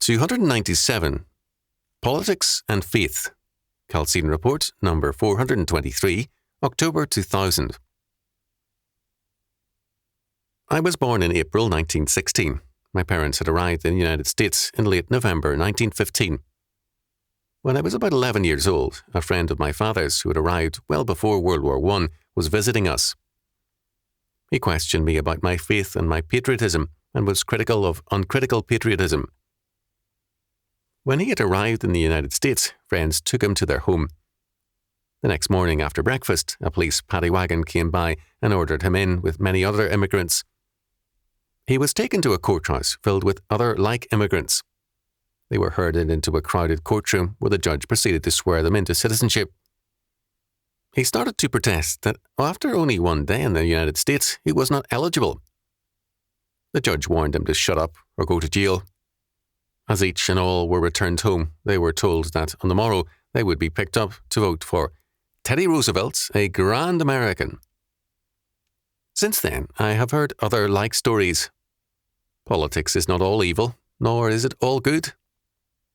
297. Politics and Faith. Chalcedon Report, number 423, October 2000. I was born in April 1916. My parents had arrived in the United States in late November 1915. When I was about 11 years old, a friend of my father's who had arrived well before World War I was visiting us. He questioned me about my faith and my patriotism and was critical of uncritical patriotism. When he had arrived in the United States, friends took him to their home. The next morning after breakfast, a police paddy wagon came by and ordered him in with many other immigrants. He was taken to a courthouse filled with other like immigrants. They were herded into a crowded courtroom where the judge proceeded to swear them into citizenship. He started to protest that after only one day in the United States, he was not eligible. The judge warned him to shut up or go to jail. As each and all were returned home, they were told that on the morrow they would be picked up to vote for Teddy Roosevelt, a grand American. Since then, I have heard other like stories. Politics is not all evil, nor is it all good.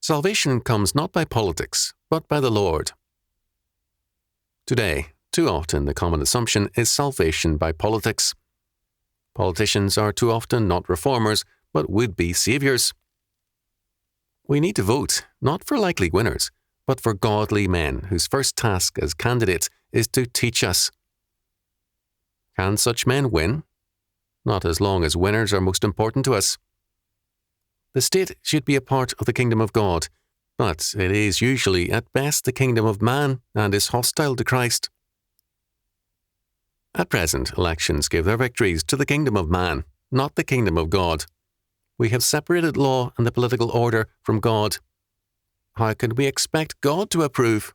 Salvation comes not by politics, but by the Lord. Today, too often the common assumption is salvation by politics. Politicians are too often not reformers, but would-be saviors. We need to vote, not for likely winners, but for godly men whose first task as candidates is to teach us. Can such men win? Not as long as winners are most important to us. The state should be a part of the kingdom of God, but it is usually at best the kingdom of man and is hostile to Christ. At present, elections give their victories to the kingdom of man, not the kingdom of God. We have separated law and the political order from God. How can we expect God to approve?